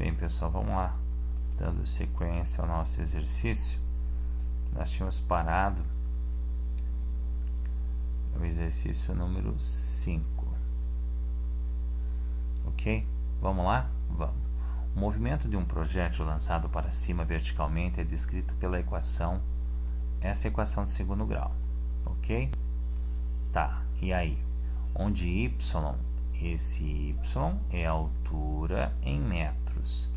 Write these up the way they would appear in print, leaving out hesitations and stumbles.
Bem, pessoal, vamos lá, dando sequência ao nosso exercício. Nós tínhamos parado no exercício número 5. Ok? Vamos lá? Vamos. O movimento de um projétil lançado para cima verticalmente é descrito pela equação, essa equação de segundo grau. Ok? Tá, e aí? Onde y, esse y é a altura em metros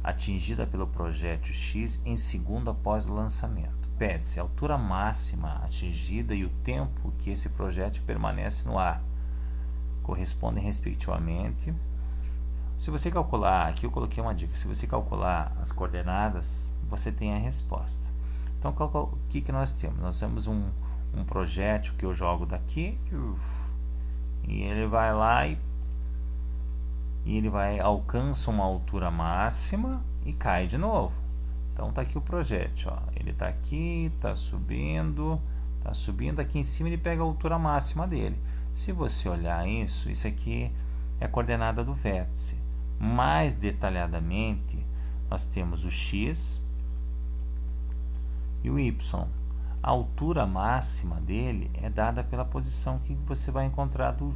atingida pelo projétil X em segundo após o lançamento. Pede-se a altura máxima atingida e o tempo que esse projétil permanece no ar. Correspondem respectivamente. Se você calcular, aqui eu coloquei uma dica, se você calcular as coordenadas, você tem a resposta. Então, o que nós temos? Nós temos um projétil que eu jogo daqui e ele vai lá e ele vai alcança uma altura máxima e cai de novo. Então tá aqui o projétil, ó. Ele tá aqui, tá subindo aqui em cima, ele pega a altura máxima dele. Se você olhar isso aqui é a coordenada do vértice. Mais detalhadamente, nós temos o x e o y. A altura máxima dele é dada pela posição que você vai encontrar do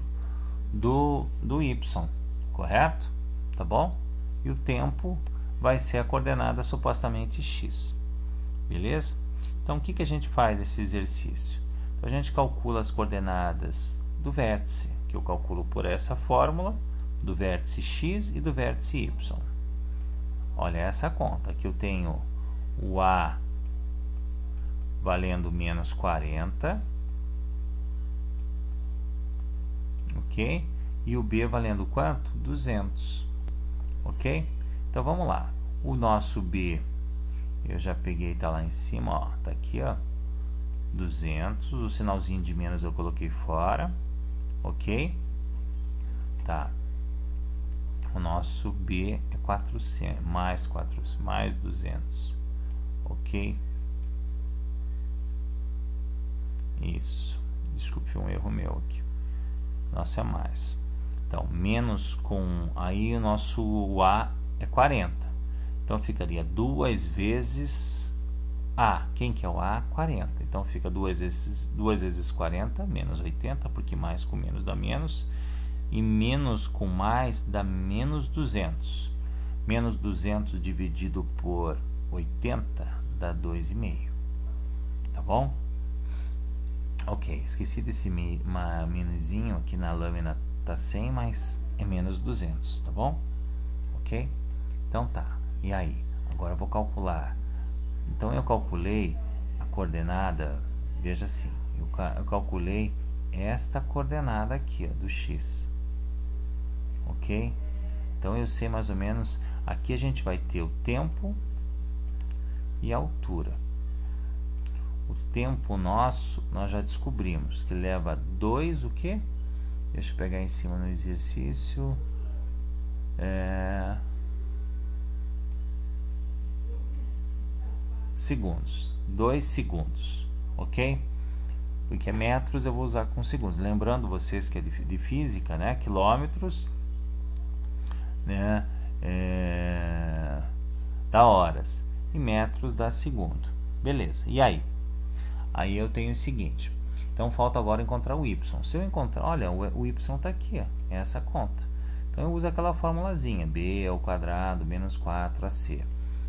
y, correto? Tá bom? E o tempo vai ser a coordenada supostamente x. Beleza? Então, o que a gente faz nesse exercício? Então, a gente calcula as coordenadas do vértice, que eu calculo por essa fórmula, do vértice x e do vértice y. Olha essa conta. Aqui eu tenho o A valendo menos 40, ok? E o B valendo quanto? 200, ok? Então vamos lá, o nosso B, eu já peguei, tá lá em cima, ó, tá aqui, ó, 200, o sinalzinho de menos eu coloquei fora, ok? Tá, o nosso B é 400, mais 200, ok? Isso, desculpe, foi um erro meu aqui, nossa, é mais, então, menos com, aí o nosso A é 40, então ficaria 2 vezes A, quem que é o A? 40, então fica 2 vezes 40, menos 80, porque mais com menos dá menos, e menos com mais dá menos 200, menos 200 dividido por 80 dá 2,5, tá bom? Ok, esqueci desse minuzinho aqui na lâmina, tá 100, mas é menos 200, tá bom? Ok? Então tá, e aí? Agora eu vou calcular. Então eu calculei a coordenada, veja assim, eu calculei esta coordenada aqui, ó, do x, ok? Então eu sei mais ou menos, aqui a gente vai ter o tempo e a altura. O tempo nosso, nós já descobrimos que leva 2 o quê? Deixa eu pegar em cima no exercício, segundos, 2 segundos, ok? Porque metros eu vou usar com segundos. Lembrando vocês que é de física, né? Quilômetros, né? Dá horas e metros dá segundo. Beleza, e aí? Aí eu tenho o seguinte, então falta agora encontrar o y. Se eu encontrar, olha, o y está aqui, ó, é essa conta. Então eu uso aquela formulazinha, b ao quadrado menos 4ac.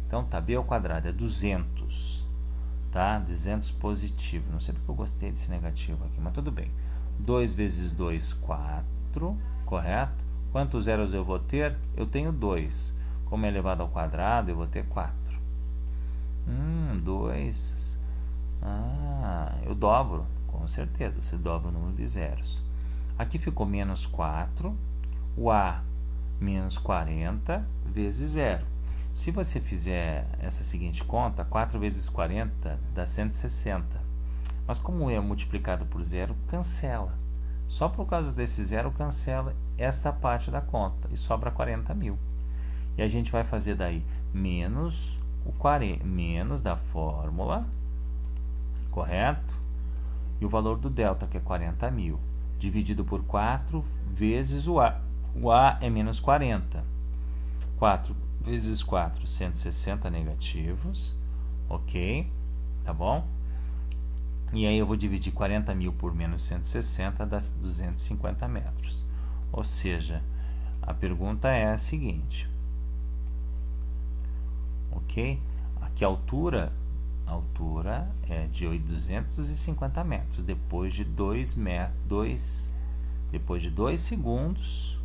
Então tá, b ao quadrado é 200, tá? 200 positivo, não sei porque eu gostei desse negativo aqui, mas tudo bem. 2 vezes 2, 4, correto? Quantos zeros eu vou ter? Eu tenho 2. Como é elevado ao quadrado, eu vou ter 4. 2... eu dobro, com certeza, você dobra o número de zeros. Aqui ficou menos 4, o A menos 40 vezes 0. Se você fizer essa seguinte conta, 4 vezes 40 dá 160. Mas como é multiplicado por 0, cancela. Só por causa desse 0 cancela esta parte da conta e sobra 40.000. E a gente vai fazer daí menos o 40, menos da fórmula, correto? E o valor do delta, que é 40.000, dividido por 4 vezes o A. O A é menos 40. 4 vezes 4, 160 negativos, ok, tá bom? E aí eu vou dividir 40.000 por menos 160, dá 250 metros. Ou seja, a pergunta é a seguinte, ok? Aqui a altura é de 250 metros. Depois de 2 segundos,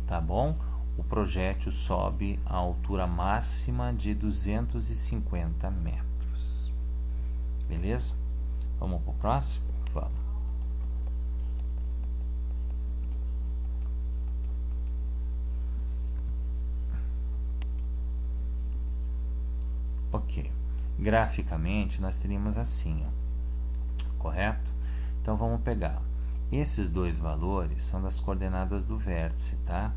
tá bom? O projétil sobe a altura máxima de 250 metros. Beleza? Vamos para o próximo? Vamos. Ok. Graficamente, nós teríamos assim, ó, correto? Então, vamos pegar. Esses dois valores são das coordenadas do vértice, tá?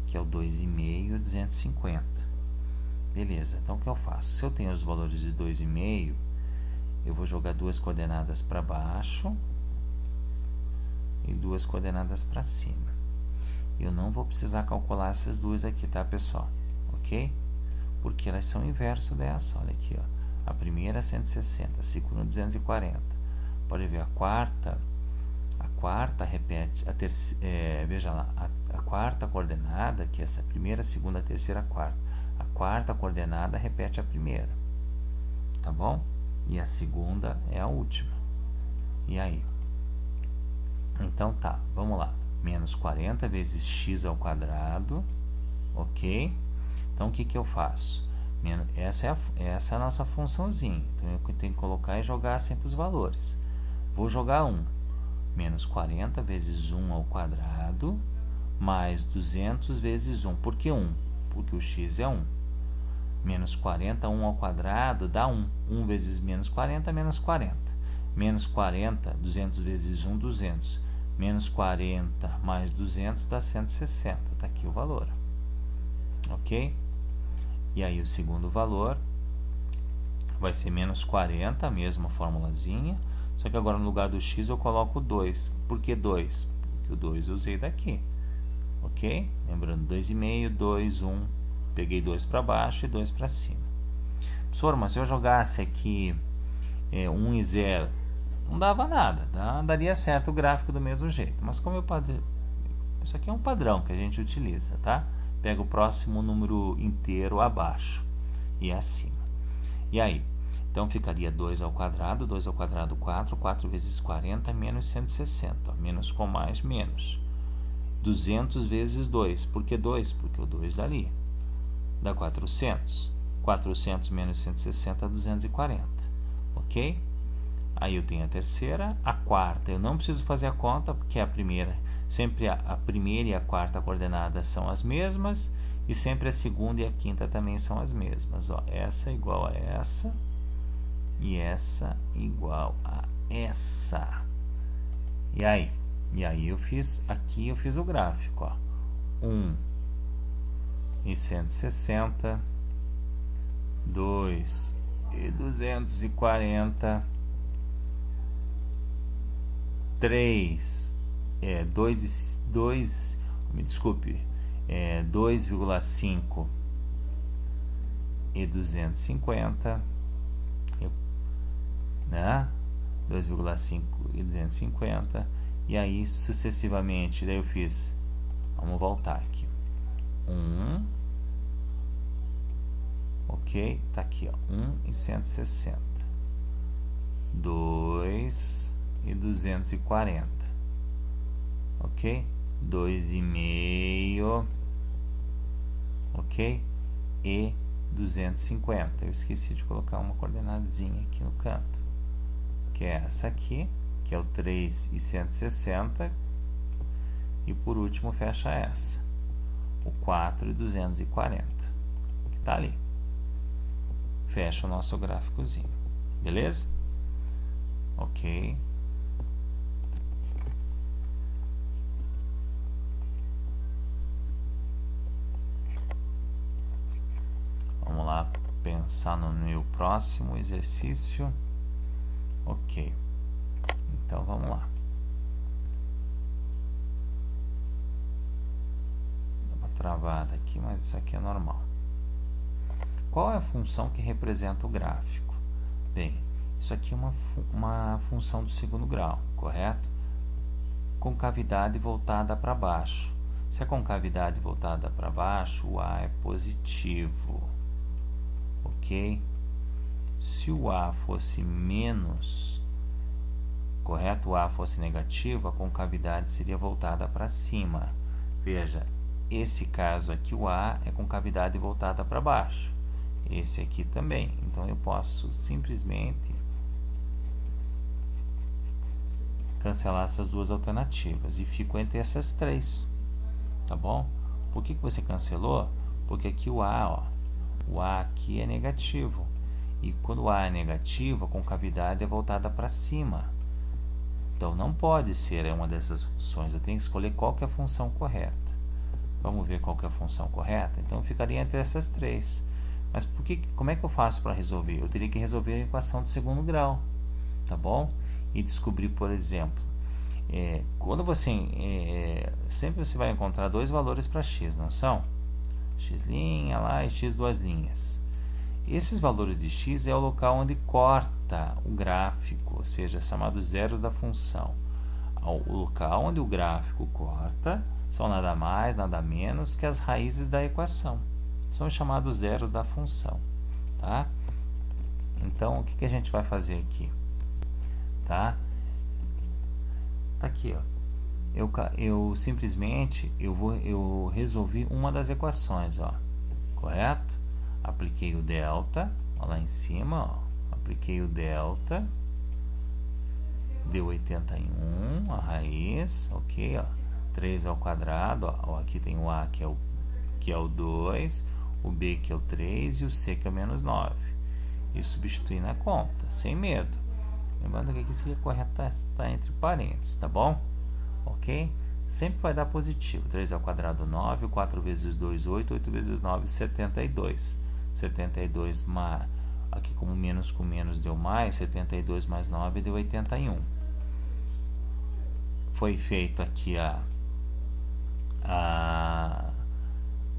Que é o 2,5 e 250. Beleza, então o que eu faço? Se eu tenho os valores de 2,5, eu vou jogar duas coordenadas para baixo e duas coordenadas para cima. Eu não vou precisar calcular essas duas aqui, tá, pessoal? Ok? Porque elas são o inverso dessa. Olha aqui, ó. A primeira é 160, a segunda 240. Pode ver, a quarta repete, veja lá, a quarta coordenada, que é essa primeira, segunda, terceira, quarta. A quarta coordenada repete a primeira, tá bom? E a segunda é a última. E aí? Então tá, vamos lá. Menos 40 vezes x ao quadrado, ok? Então o que que eu faço? Essa é a nossa funçãozinha. Então eu tenho que colocar e jogar sempre os valores. Vou jogar 1. Menos 40 vezes 1 ao quadrado, mais 200 vezes 1. Por que 1? Porque o x é 1. Menos 40, 1 ao quadrado, dá 1. 1 vezes menos 40, menos 40. Menos 40, 200 vezes 1, 200. Menos 40 mais 200 dá 160. Está aqui o valor. Ok? E aí o segundo valor vai ser menos 40, a mesma formulazinha. Só que agora no lugar do x eu coloco 2. Por que 2? Porque o 2 eu usei daqui. Ok? Lembrando, 2,5, 2, 1. Peguei 2 para baixo e 2 para cima. Professor, mas se eu jogasse aqui 1 e 0, não dava nada. Daria certo o gráfico do mesmo jeito. Mas como isso aqui é um padrão que a gente utiliza, tá? Pega o próximo número inteiro abaixo e acima. E aí? Então, ficaria 2 ao quadrado, 2 ao quadrado 4, 4 vezes 40, menos 160. Menos com mais, menos. 200 vezes 2. Por que 2? Porque o 2 ali. Dá 400. 400 menos 160, 240. Ok? Aí eu tenho a terceira. A quarta, eu não preciso fazer a conta, porque a primeira, sempre a primeira e a quarta coordenada são as mesmas. E sempre a segunda e a quinta também são as mesmas. Ó, essa é igual a essa. E essa igual a essa. E aí? E aí eu fiz o gráfico, ó. 1 e 160, 2 e 240, 3 2,5 e 250, né? 2,5 e 250, e aí sucessivamente. Daí eu fiz, vamos voltar aqui, 1, ok, tá aqui, ó, 1 e 160, 2 e 240, ok, 2,5, ok, e 250. Eu esqueci de colocar uma coordenadazinha aqui no canto, que é essa aqui, que é o 3 e 160, e por último fecha essa, o 4 e 240, que está ali. Fecha o nosso gráficozinho, beleza? Ok. Vamos lá pensar no meu próximo exercício. Ok, então vamos lá. Dá uma travada aqui, mas isso aqui é normal. qual é a função que representa o gráfico? Bem, isso aqui é uma função do segundo grau, correto? Concavidade voltada para baixo. Se a concavidade voltada para baixo, o A é positivo, ok? Se o A fosse menos, correto? O A fosse negativo, a concavidade seria voltada para cima. Veja, esse caso aqui, o A é concavidade voltada para baixo. Esse aqui também. Então, eu posso simplesmente cancelar essas duas alternativas e fico entre essas três, tá bom? Por que você cancelou? Porque aqui o A, ó, o A aqui é negativo, e quando o A é negativo, a concavidade é voltada para cima, então não pode ser uma dessas funções. Eu tenho que escolher qual que é a função correta. Vamos ver qual que é a função correta? Então eu ficaria entre essas três. Mas como é que eu faço para resolver? Eu teria que resolver a equação de segundo grau, tá bom? E descobrir, por exemplo, quando sempre você vai encontrar dois valores para x, não são? X' lá e x duas linhas. Esses valores de x é o local onde corta o gráfico, ou seja, chamados zeros da função. O local onde o gráfico corta são nada mais, nada menos que as raízes da equação. São chamados zeros da função, tá? Então, o que a gente vai fazer aqui? Tá? Aqui, ó. Eu simplesmente eu resolvi uma das equações, ó. Correto? Apliquei o delta, ó, lá em cima, ó. Apliquei o delta, deu 81, a raiz, ok, ó. 3 ao quadrado, ó. Aqui tem o A que é o 2, o B que é o 3 e o C que é o menos 9. E substituir na conta, sem medo. Lembrando que aqui seria correto estar entre parênteses, tá bom? Ok? Sempre vai dar positivo. 3 ao quadrado, 9. 4 vezes 2, 8. 8 vezes 9, 72. 72 aqui como menos com menos deu mais. 72 mais 9 deu 81. Foi feito aqui a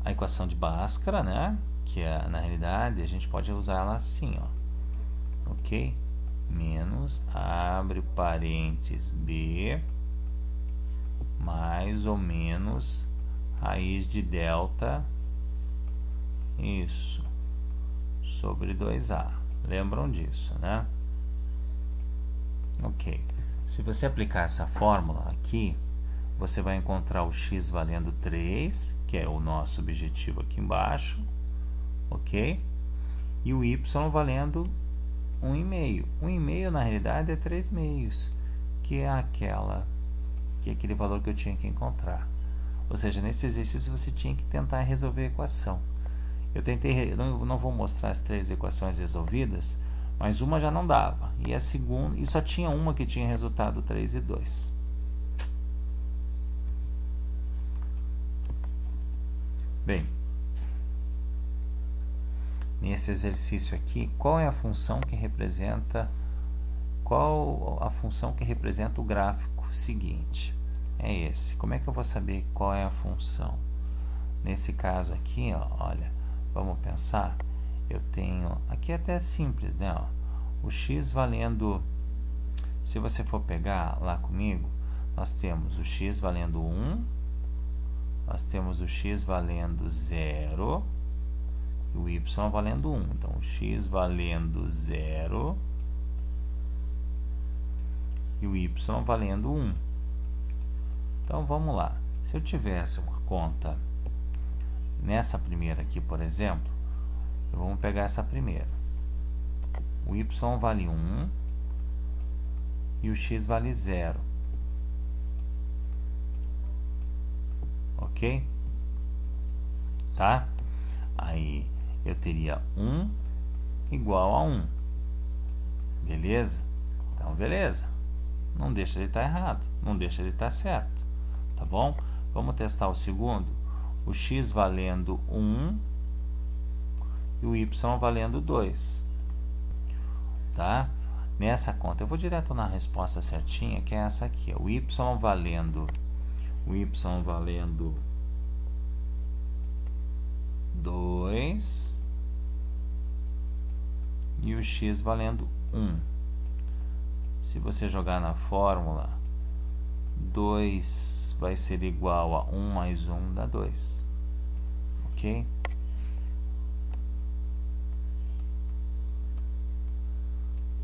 equação de Bhaskara, né? Que na realidade a gente pode usar ela assim, ó. Ok? Menos, abre parênteses, B, mais ou menos, raiz de delta, isso, sobre 2A. Lembram disso, né? Ok. Se você aplicar essa fórmula aqui, você vai encontrar o x valendo 3, que é o nosso objetivo aqui embaixo, ok? E o y valendo 1,5. 1,5 na realidade é 3 meios, que é aquele valor que eu tinha que encontrar. Ou seja, nesse exercício você tinha que tentar resolver a equação. Eu tentei, não vou mostrar as três equações resolvidas, mas uma já não dava. E a segunda, e só tinha uma que tinha resultado 3 e 2. Bem, nesse exercício aqui, qual a função que representa o gráfico seguinte? É esse. Como é que eu vou saber qual é a função? Nesse caso aqui, ó, olha, vamos pensar. Eu tenho, aqui é até simples, né? Ó, o x valendo, se você for pegar lá comigo, nós temos o x valendo 1, nós temos o x valendo 0, e o y valendo 1. Então, o x valendo 0 e o y valendo 1. Então, vamos lá. Se eu tivesse uma conta nessa primeira aqui, por exemplo, vamos pegar essa primeira. O y vale 1 e o x vale 0. Ok? Tá? Aí eu teria 1 igual a 1. Beleza? Então, beleza. Não deixa de estar errado. Não deixa de estar certo. Tá bom? Vamos testar o segundo. O x valendo 1 e o y valendo 2. Tá? Nessa conta, eu vou direto na resposta certinha, que é essa aqui. O y valendo 2 e o x valendo 1. Se você jogar na fórmula, 2 vai ser igual a 1 mais 1 dá 2. Ok?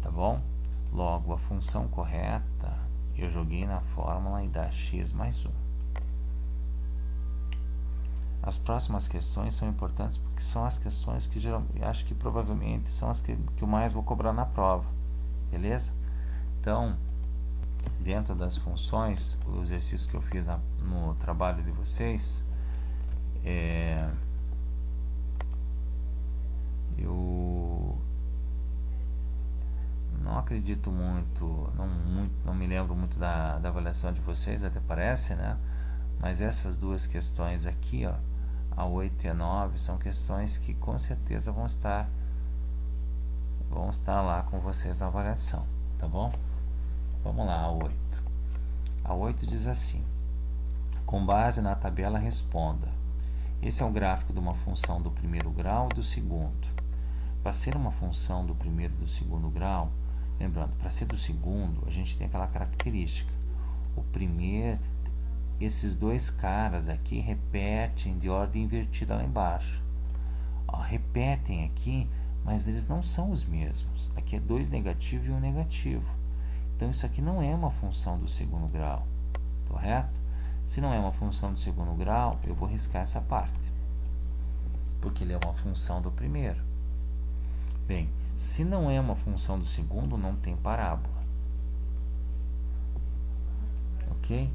Tá bom? Logo, a função correta eu joguei na fórmula e dá x mais 1. As próximas questões são importantes porque são as questões que acho que provavelmente são as que eu mais vou cobrar na prova. Beleza? Então, dentro das funções, o exercício que eu fiz no trabalho de vocês, eu não acredito muito, não me lembro muito da avaliação de vocês, até parece, né? Mas essas duas questões aqui, ó, a 8 e a 9, são questões que com certeza vão estar lá com vocês na avaliação, tá bom? Vamos lá, a 8. A 8 diz assim: com base na tabela responda. Esse é o gráfico de uma função do primeiro grau e do segundo. Para ser uma função do primeiro e do segundo grau, lembrando, para ser do segundo, a gente tem aquela característica. O primeiro, esses dois caras aqui repetem de ordem invertida lá embaixo. Ó, repetem aqui, mas eles não são os mesmos. Aqui é 2 negativo e 1 negativo. Então isso aqui não é uma função do segundo grau, correto? Se não é uma função do segundo grau, eu vou riscar essa parte, porque ele é uma função do primeiro. Bem, se não é uma função do segundo, não tem parábola. Ok?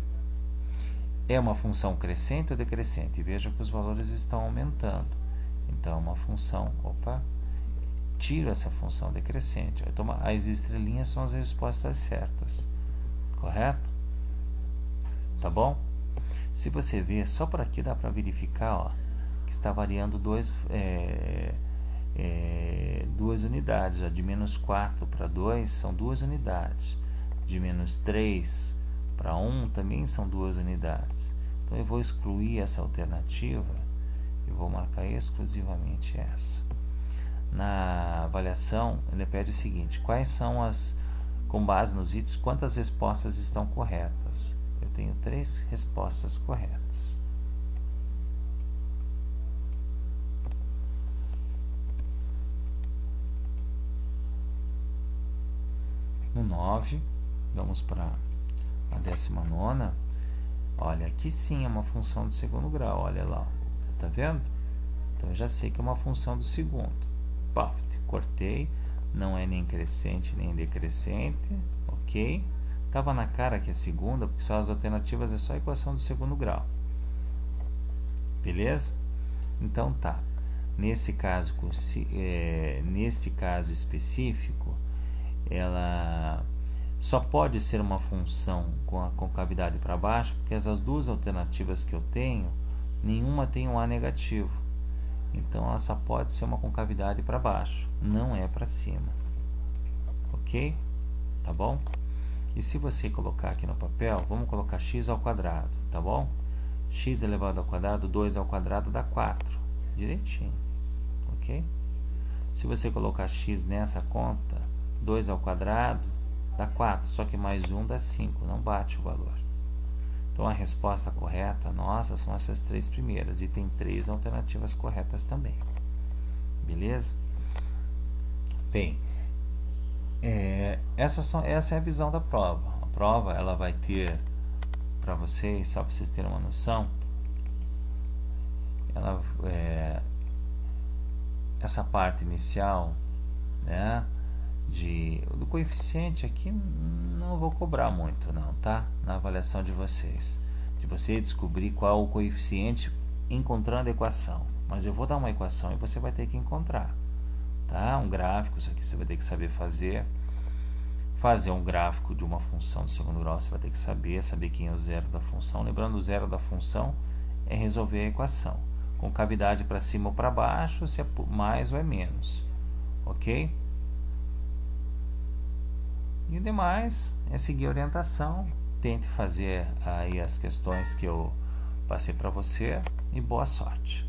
É uma função crescente ou decrescente? Veja que os valores estão aumentando. Então, é uma função... Opa! Tiro essa função decrescente. Então, as estrelinhas são as respostas certas. Correto? Tá bom? Se você ver, só por aqui dá para verificar, ó, que está variando 2 unidades. Ó. De menos 4 para 2 são 2 unidades. De menos 3 para 1 também são 2 unidades. Então eu vou excluir essa alternativa e vou marcar exclusivamente essa. Na avaliação, ele pede o seguinte: quais são com base nos itens, quantas respostas estão corretas? Eu tenho 3 respostas corretas. No 9, vamos para a 19ª. Olha, aqui sim é uma função do segundo grau, olha lá, tá vendo? Então eu já sei que é uma função do segundo. Paf, cortei, não é nem crescente nem decrescente, ok? Tava na cara que é segunda, porque só as alternativas é só a equação do segundo grau. Beleza? Então tá. Nesse caso específico, ela só pode ser uma função com a concavidade para baixo, porque essas duas alternativas que eu tenho, nenhuma tem um A negativo. Então ela só pode ser uma concavidade para baixo, não é para cima. Ok? Tá bom? E se você colocar aqui no papel, vamos colocar x ao quadrado, tá bom? X elevado ao quadrado, 2 ao quadrado dá 4, direitinho. Ok? Se você colocar x nessa conta, 2 ao quadrado dá 4, só que mais 1 dá 5, não bate o valor. Então a resposta correta nossa são essas 3 primeiras, e tem 3 alternativas corretas também. Beleza? Bem, essa é a visão da prova. A prova ela vai ter, para vocês, só para vocês terem uma noção, essa parte inicial, né, do coeficiente aqui não vou cobrar muito não, tá? Na avaliação de vocês, de você descobrir qual o coeficiente encontrando a equação, mas eu vou dar uma equação e você vai ter que encontrar, tá? Um gráfico, isso aqui você vai ter que saber fazer um gráfico de uma função do segundo grau, você vai ter que saber quem é o zero da função. Lembrando, o zero da função é resolver a equação com cavidade para cima ou para baixo, se é mais ou é menos, ok? E o demais é seguir a orientação, tente fazer aí as questões que eu passei para você e boa sorte.